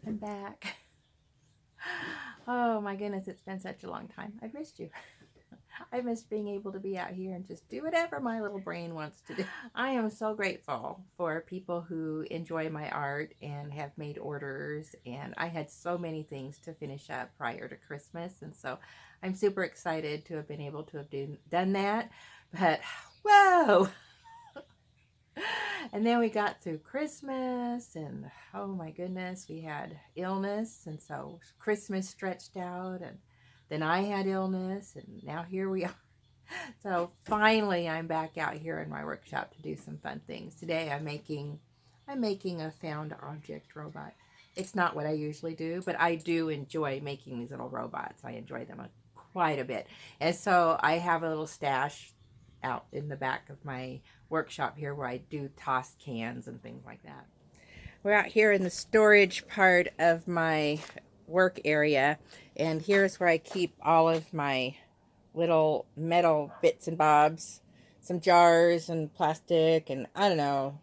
I'm back. Oh my goodness, it's been such a long time. I've missed you. I miss being able to be out here and just do whatever my little brain wants to do. I am so grateful for people who enjoy my art and have made orders. And I had so many things to finish up prior to Christmas. And so I'm super excited to have been able to have done that. But whoa! And then we got through Christmas, and oh my goodness, we had illness, and so Christmas stretched out, and then I had illness, and now here we are. So finally, I'm back out here in my workshop to do some fun things. Today, I'm making a found object robot. It's not what I usually do, but I do enjoy making these little robots. I enjoy them quite a bit, and so I have a little stash out in the back of my workshop here where I do toss cans and things like that. We're out here in the storage part of my work area, and here's where I keep all of my little metal bits and bobs, some jars and plastic and I don't know,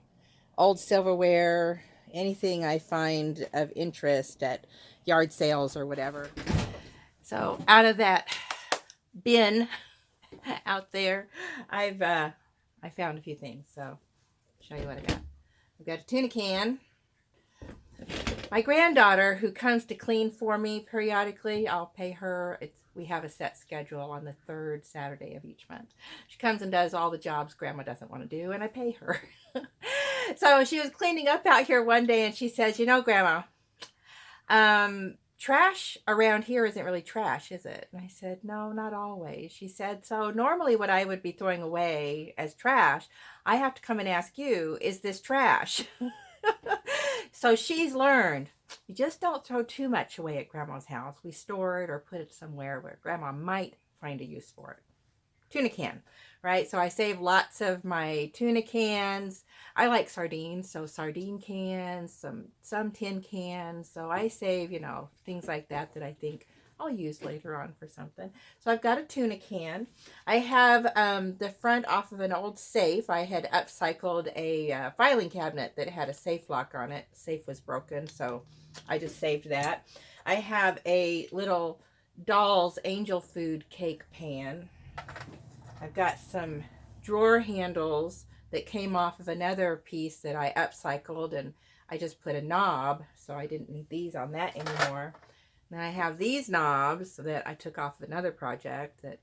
old silverware, anything I find of interest at yard sales or whatever. So out of that bin out there, I found a few things. So I'll show you what I got. I've got a tuna can. My granddaughter, who comes to clean for me periodically, I'll pay her. We have a set schedule on the third Saturday of each month. She comes and does all the jobs Grandma doesn't want to do, and I pay her. So she was cleaning up out here one day, and she says, "You know, Grandma, trash around here isn't really trash, is it?" And I said, "No, not always." She said, "So normally what I would be throwing away as trash, I have to come and ask you, is this trash?" So she's learned, you just don't throw too much away at Grandma's house. We store it or put it somewhere where Grandma might find a use for it. Tuna can, right? So I save lots of my tuna cans. I like sardines, so sardine cans, some tin cans. So I save, things like that that I think I'll use later on for something. So I've got a tuna can. I have the front off of an old safe. I had upcycled a filing cabinet that had a safe lock on it. The safe was broken, so I just saved that. I have a little doll's angel food cake pan. I've got some drawer handles that came off of another piece that I upcycled, and I just put a knob, so I didn't need these on that anymore. Then I have these knobs that I took off of another project that,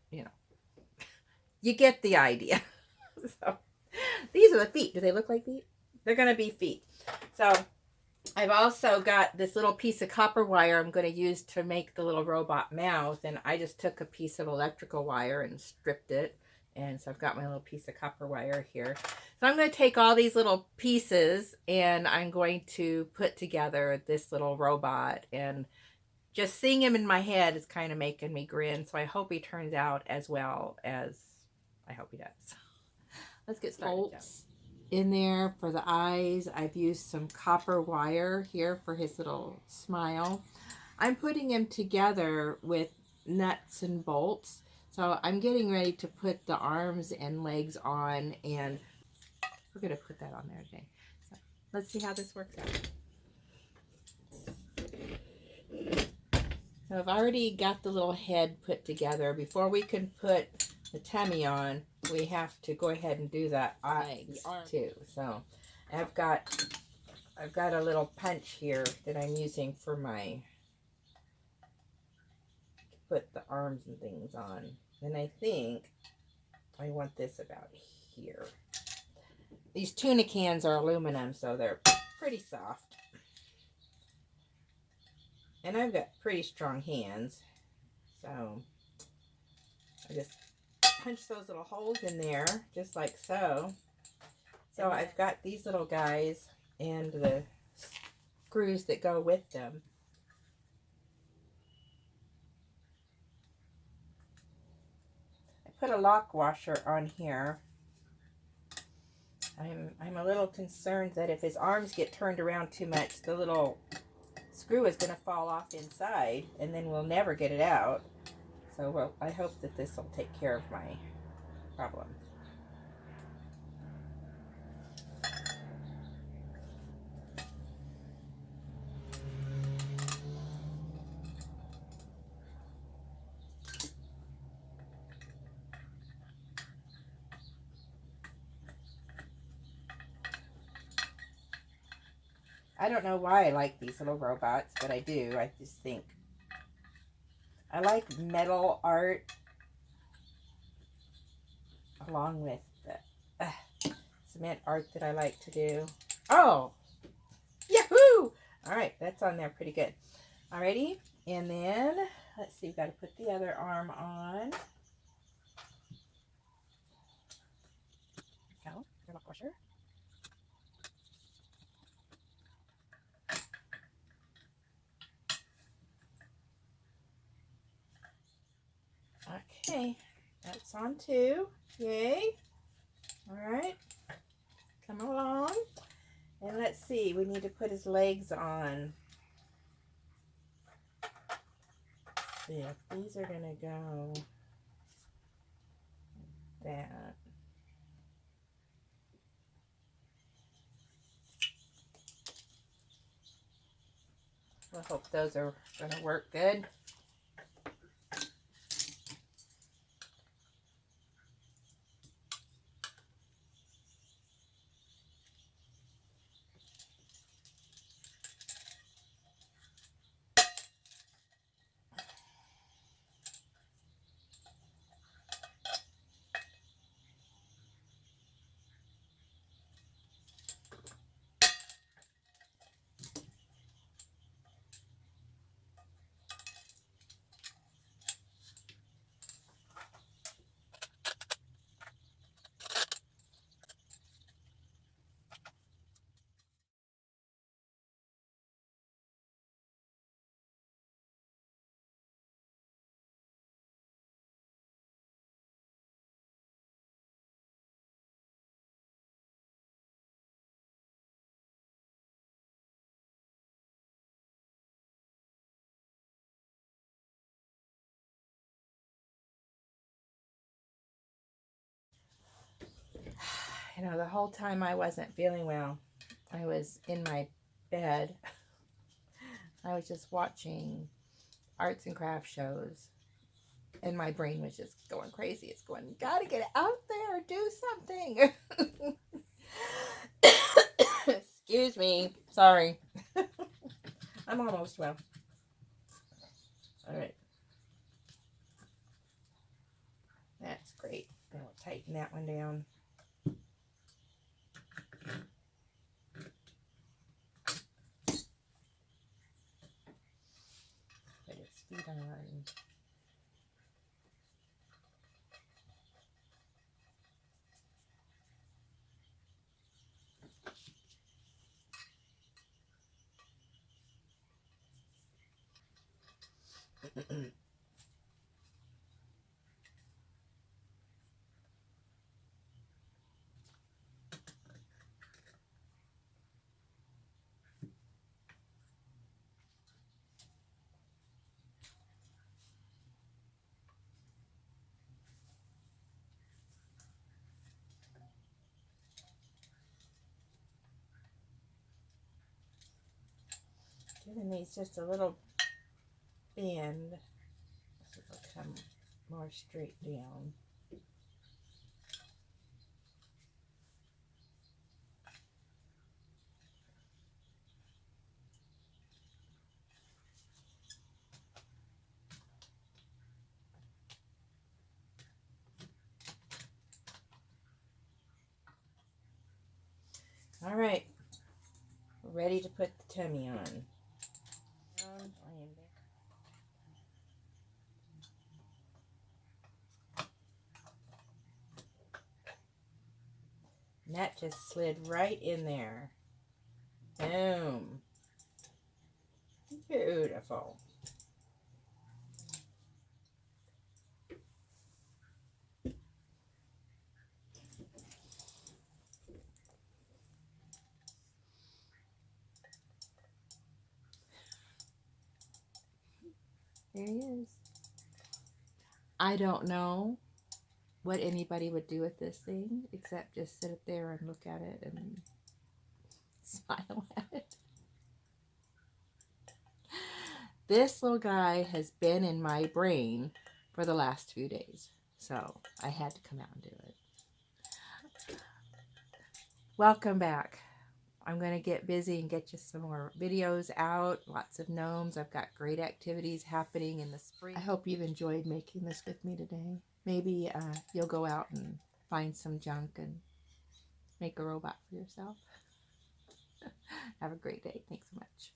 you get the idea. So these are the feet. Do they look like feet? They're going to be feet. So I've also got this little piece of copper wire I'm going to use to make the little robot mouth, and I just took a piece of electrical wire and stripped it. And so I've got my little piece of copper wire here. So I'm going to take all these little pieces and I'm going to put together this little robot, and just seeing him in my head is kind of making me grin. So I hope he turns out as well as I hope he does. Let's get started. Bolts in there for the eyes. I've used some copper wire here for his little smile. I'm putting him together with nuts and bolts. So I'm getting ready to put the arms and legs on, and we're going to put that on there today. So let's see how this works out. So I've already got the little head put together. Before we can put the tummy on, we have to go ahead and do the eyes too. So I've got a little punch here that I'm using for my, to put the arms and things on. And I think I want this about here. These tuna cans are aluminum, so they're pretty soft. And I've got pretty strong hands, so I just punch those little holes in there, just like so. So I've got these little guys and the screws that go with them. I put a lock washer on here. I'm a little concerned that if his arms get turned around too much, the little screw is going to fall off inside, and then we'll never get it out. So I hope that this will take care of my problem. I don't know why I like these little robots, but I do. I just think I like metal art along with the cement art that I like to do. Oh, yahoo! All right, that's on there pretty good. Alrighty, and then let's see, we've got to put the other arm on. Go, your washer. Okay, that's on too. Yay! All right, come along, and let's see. We need to put his legs on. Let's see if these are gonna go like that. I hope those are gonna work good. You know, the whole time I wasn't feeling well, I was in my bed. I was just watching arts and crafts shows, and my brain was just going crazy. It's going, gotta get out there, do something. Excuse me. Sorry. I'm almost well. All right. That's great. Then we'll tighten that one down. Put his feet on. Giving these just a little bend so they'll come more straight down. All right, we're ready to put the tummy on. And that just slid right in there. Boom. Beautiful. There he is. I don't know what anybody would do with this thing except just sit up there and look at it and smile at it. This little guy has been in my brain for the last 2 days, so I had to come out and do it. Welcome back. I'm going to get busy and get you some more videos out. Lots of gnomes. I've got great activities happening in the spring. I hope you've enjoyed making this with me today. Maybe you'll go out and find some junk and make a robot for yourself. Have a great day. Thanks so much.